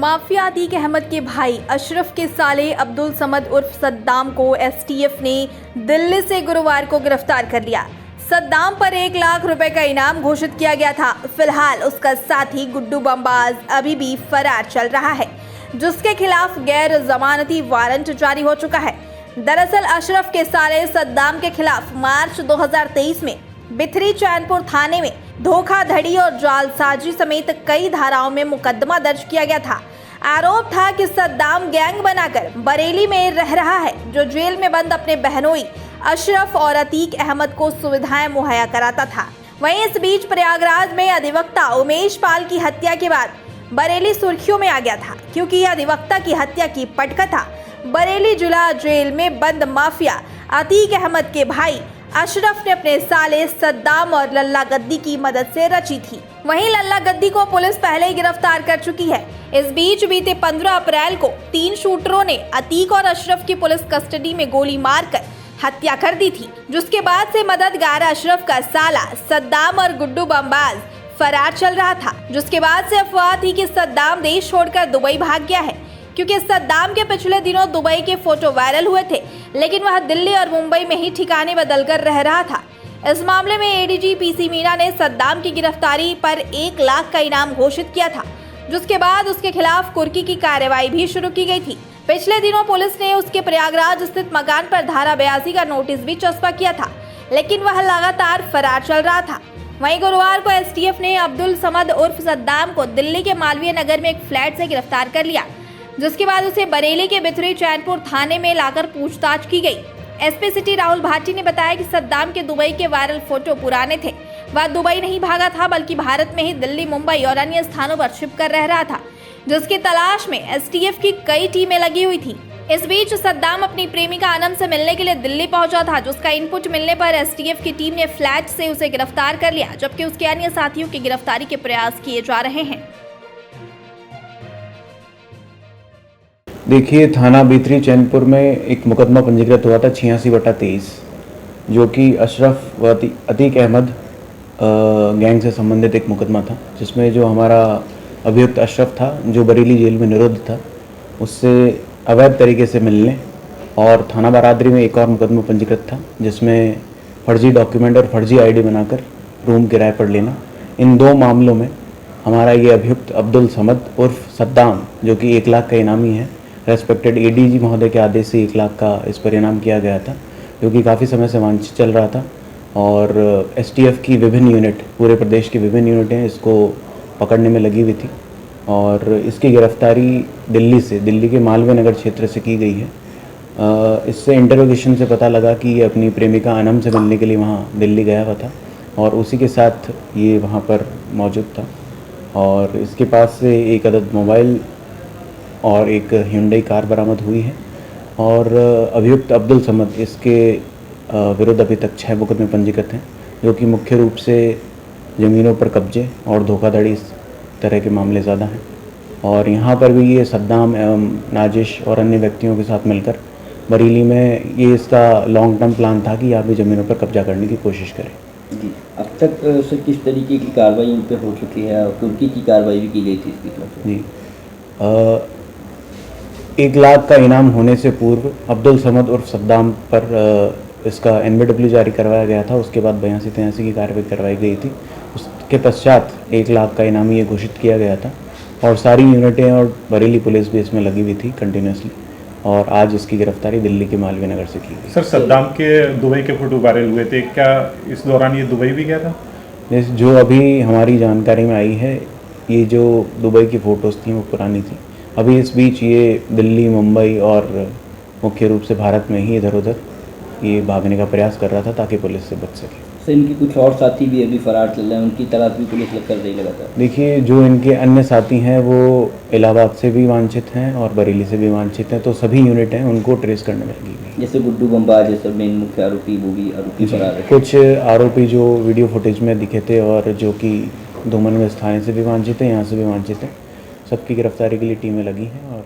Mafia Atiq Ahmad के भाई अशरफ के साले अब्दुल समद उर्फ सद्दाम को एसटीएफ ने दिल्ली से गुरुवार को गिरफ्तार कर लिया। सद्दाम पर 1 लाख रुपए का इनाम घोषित किया गया था। फिलहाल उसका साथी गुड्डू बमबाज अभी भी फरार चल रहा है, जिसके खिलाफ गैर जमानती वारंट जारी हो चुका है। दरअसल अशरफ के साले सद्दाम के खिलाफ मार्च 2023 में बिथरी चैनपुर थाने में धोखाधड़ी और जालसाजी समेत कई धाराओं में मुकदमा दर्ज किया गया था। आरोप था कि सद्दाम गैंग बनाकर बरेली में रह रहा है, जो जेल में बंद अपने बहनोई अशरफ और अतीक अहमद को सुविधाएं मुहैया कराता था। वहीं इस बीच प्रयागराज में अधिवक्ता उमेश पाल की हत्या के बाद बरेली सुर्खियों में आ गया था, क्योंकि यह अधिवक्ता की हत्या की पटकथा बरेली जिला जेल में बंद माफिया अतीक अहमद के भाई अशरफ ने अपने साले सद्दाम और लल्ला गद्दी की मदद से रची थी। वहीं लल्ला गद्दी को पुलिस पहले ही गिरफ्तार कर चुकी है। इस बीच बीते 15 अप्रैल को 3 शूटरों ने अतीक और अशरफ की पुलिस कस्टडी में गोली मारकर हत्या कर दी थी, जिसके बाद से मददगार अशरफ का साला सद्दाम और गुड्डू बमबाज फरार चल रहा था। जिसके बाद से अफवाह थी कि सद्दाम देश छोड़कर दुबई भाग गया है, क्योंकि सद्दाम के पिछले दिनों दुबई के फोटो वायरल हुए थे, लेकिन वह दिल्ली और मुंबई में ही ठिकाने बदलकर रह रहा था। इस मामले में एडीजी पीसी मीना ने सद्दाम की गिरफ्तारी पर 1 लाख का इनाम घोषित किया था, जिसके बाद उसके खिलाफ कुर्की की कार्रवाई भी शुरू की गई थी। पिछले दिनों पुलिस ने उसके प्रयागराज स्थित मकान पर धारा 82 का नोटिस भी चस्पा किया था, लेकिन वह लगातार फरार चल रहा था। वहीं गुरुवार को एसटीएफ ने अब्दुल समद उर्फ सद्दाम को दिल्ली के मालवीय नगर में एक फ्लैट से गिरफ्तार कर लिया, जिसके बाद उसे बरेली के बिथरी चैनपुर थाने में लाकर पूछताछ की गई। एसपी सिटी राहुल भाटी ने बताया कि सद्दाम के दुबई के वायरल फोटो पुराने थे। वह दुबई नहीं भागा था, बल्कि भारत में ही दिल्ली, मुंबई और अन्य स्थानों पर छिप कर रह रहा था, जिसकी तलाश में एसटीएफ की कई टीमें लगी हुई थी। इस बीच सद्दाम अपनी प्रेमिका अनम से मिलने के लिए दिल्ली पहुंचा था, जिसका इनपुट मिलने पर एसटीएफ की टीम ने फ्लैट से उसे गिरफ्तार कर लिया, जबकि उसके अन्य साथियों की गिरफ्तारी के प्रयास किए जा रहे हैं। देखिए, थाना बिथरी चैनपुर में एक मुकदमा पंजीकृत हुआ था 86/23, जो कि अशरफ व अतीक अहमद गैंग से संबंधित एक मुकदमा था, जिसमें जो हमारा अभियुक्त अशरफ था, जो बरेली जेल में निरुद्ध था, उससे अवैध तरीके से मिलने और थाना बरादरी में एक और मुकदमा पंजीकृत था, जिसमें फर्जी डॉक्यूमेंट और फर्जी आईडी बनाकर रूम किराए पर लेना। इन 2 मामलों में हमारा ये अभियुक्त अब्दुल समद उर्फ सद्दाम, जो कि 1 लाख का इनामी है, रेस्पेक्टेड एडीजी महोदय के आदेश से 1 लाख का इस पर इनाम किया गया था, जो कि काफ़ी समय से वांछित चल रहा था। और एसटीएफ की विभिन्न यूनिट, पूरे प्रदेश की विभिन्न यूनिटें इसको पकड़ने में लगी हुई थी और इसकी गिरफ्तारी दिल्ली के मालवीय नगर क्षेत्र से की गई है। इससे इंटरोगेशन से पता लगा कि ये अपनी प्रेमिका अनम से मिलने के लिए वहाँ दिल्ली गया हुआ था और उसी के साथ ये वहाँ पर मौजूद था। और इसके पास से 1 अदद मोबाइल और एक hyundai कार बरामद हुई है। और अभियुक्त अब्दुल समद, इसके विरुद्ध अभी तक 6 मुकदमे पंजीकृत हैं, जो कि मुख्य रूप से ज़मीनों पर कब्जे और धोखाधड़ी इस तरह के मामले ज़्यादा हैं। और यहाँ पर भी ये सद्दाम एवं नाजिश और अन्य व्यक्तियों के साथ मिलकर बरेली में ये इसका लॉन्ग टर्म प्लान था कि यहाँ भी ज़मीनों पर कब्जा करने की कोशिश करें। जी, अब तक सर किस तरीके की कार्रवाई उन पर हो चुकी है और तुर्की की कार्रवाई भी की गई थी इसकी तरफ से? जी, 1 लाख का इनाम होने से पूर्व अब्दुल समद उर्फ सद्दाम पर इसका NBW जारी करवाया गया था। उसके बाद 82-83 की कार्रवाई करवाई गई थी। उसके पश्चात 1 लाख का इनाम ये घोषित किया गया था और सारी यूनिटें और बरेली पुलिस भी इसमें लगी हुई थी कंटिन्यूसली। और आज इसकी गिरफ्तारी दिल्ली के मालवीय नगर से की गई। सर, सद्दाम के दुबई के फोटो वायरल हुए थे, क्या इस दौरान ये दुबई भी गया था? जो अभी हमारी जानकारी में आई है, ये जो दुबई की फ़ोटोज़ थी वो पुरानी थी। अभी इस बीच ये दिल्ली, मुंबई और मुख्य रूप से भारत में ही इधर उधर ये भागने का प्रयास कर रहा था, ताकि पुलिस से बच सके। सर, इनके कुछ और साथी भी अभी फरार चल रहे हैं, उनकी तलाश भी पुलिस कर रही लगातार। देखिए, जो इनके अन्य साथी हैं वो इलाहाबाद से भी वांछित हैं और बरेली से भी वांछित हैं, तो सभी यूनिट हैं उनको ट्रेस करने में लगी हुई। जैसे गुड्डू बमबाज जैसे मेन मुख्य आरोपी, वो भी आरोपी फरार है। कुछ आरोपी जो वीडियो फुटेज में दिखे थे और जो कि धूमन में स्थान से भी वांछित हैं, यहाँ से भी वांछित हैं, सबकी गिरफ्तारी के लिए टीमें लगी हैं। और